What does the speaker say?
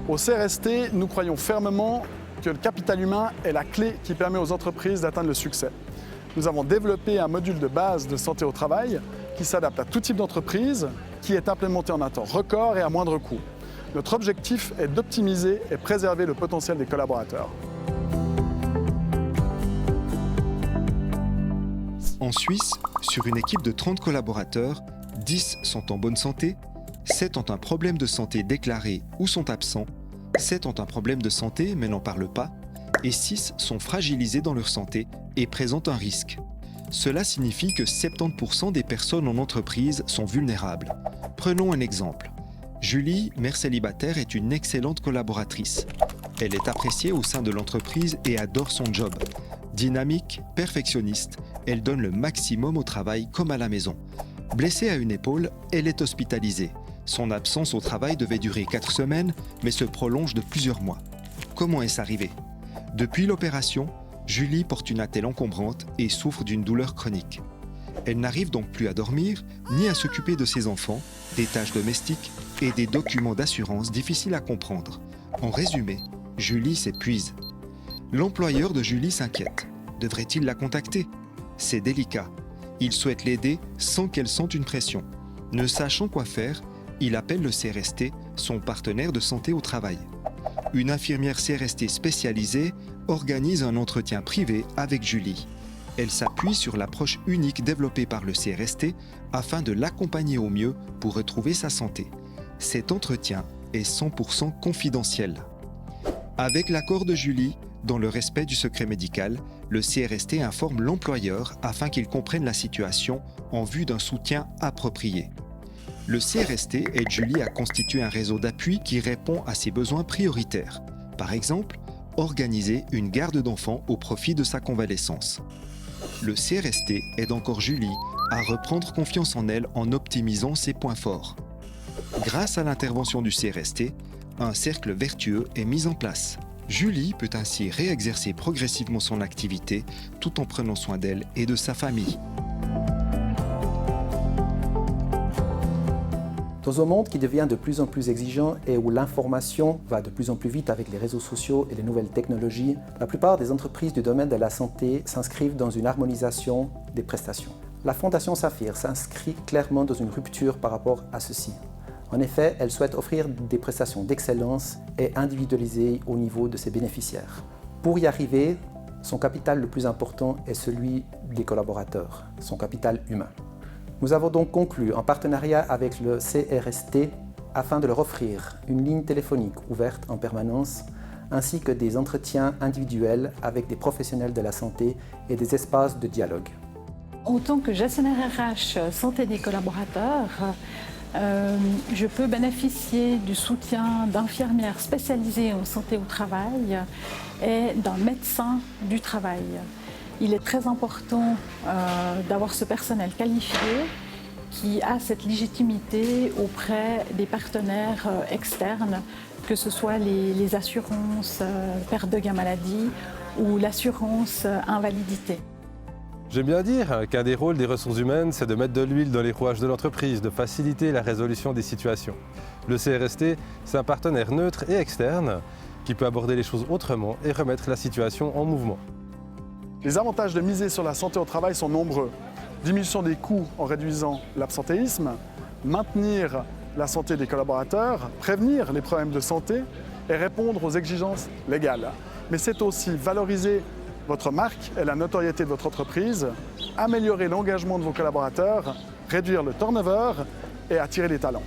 Au CRST, nous croyons fermement que le capital humain est la clé qui permet aux entreprises d'atteindre le succès. Nous avons développé un module de base de santé au travail qui s'adapte à tout type d'entreprise, qui est implémenté en un temps record et à moindre coût. Notre objectif est d'optimiser et préserver le potentiel des collaborateurs. En Suisse, sur une équipe de 30 collaborateurs, 10 sont en bonne santé, 7 ont un problème de santé déclaré ou sont absents, 7 ont un problème de santé mais n'en parlent pas, et 6 sont fragilisés dans leur santé et présentent un risque. Cela signifie que 70% des personnes en entreprise sont vulnérables. Prenons un exemple. Julie, mère célibataire, est une excellente collaboratrice. Elle est appréciée au sein de l'entreprise et adore son job. Dynamique, perfectionniste, elle donne le maximum au travail comme à la maison. Blessée à une épaule, elle est hospitalisée. Son absence au travail devait durer 4 semaines, mais se prolonge de plusieurs mois. Comment est-ce arrivé ? Depuis l'opération, Julie porte une attelle encombrante et souffre d'une douleur chronique. Elle n'arrive donc plus à dormir, ni à s'occuper de ses enfants, des tâches domestiques et des documents d'assurance difficiles à comprendre. En résumé, Julie s'épuise. L'employeur de Julie s'inquiète. Devrait-il la contacter ? C'est délicat. Il souhaite l'aider sans qu'elle sente une pression. Ne sachant quoi faire, il appelle le CRST, son partenaire de santé au travail. Une infirmière CRST spécialisée organise un entretien privé avec Julie. Elle s'appuie sur l'approche unique développée par le CRST afin de l'accompagner au mieux pour retrouver sa santé. Cet entretien est 100% confidentiel. Avec l'accord de Julie, dans le respect du secret médical, le CRST informe l'employeur afin qu'il comprenne la situation en vue d'un soutien approprié. Le CRST aide Julie à constituer un réseau d'appui qui répond à ses besoins prioritaires. Par exemple, organiser une garde d'enfants au profit de sa convalescence. Le CRST aide encore Julie à reprendre confiance en elle en optimisant ses points forts. Grâce à l'intervention du CRST, un cercle vertueux est mis en place. Julie peut ainsi réexercer progressivement son activité tout en prenant soin d'elle et de sa famille. Dans un monde qui devient de plus en plus exigeant et où l'information va de plus en plus vite avec les réseaux sociaux et les nouvelles technologies, la plupart des entreprises du domaine de la santé s'inscrivent dans une harmonisation des prestations. La Fondation Saphir s'inscrit clairement dans une rupture par rapport à ceci. En effet, elle souhaite offrir des prestations d'excellence et individualisées au niveau de ses bénéficiaires. Pour y arriver, son capital le plus important est celui des collaborateurs, son capital humain. Nous avons donc conclu un partenariat avec le CRST afin de leur offrir une ligne téléphonique ouverte en permanence, ainsi que des entretiens individuels avec des professionnels de la santé et des espaces de dialogue. En tant que gestionnaire RH santé des collaborateurs, je peux bénéficier du soutien d'infirmières spécialisées en santé au travail et d'un médecin du travail. Il est très important d'avoir ce personnel qualifié qui a cette légitimité auprès des partenaires externes, que ce soit les assurances perte de gain maladie ou l'assurance invalidité. J'aime bien dire qu'un des rôles des ressources humaines, c'est de mettre de l'huile dans les rouages de l'entreprise, de faciliter la résolution des situations. Le CRST, c'est un partenaire neutre et externe qui peut aborder les choses autrement et remettre la situation en mouvement. Les avantages de miser sur la santé au travail sont nombreux. Diminution des coûts en réduisant l'absentéisme, maintenir la santé des collaborateurs, prévenir les problèmes de santé et répondre aux exigences légales. Mais c'est aussi valoriser votre marque et la notoriété de votre entreprise, améliorer l'engagement de vos collaborateurs, réduire le turnover et attirer les talents.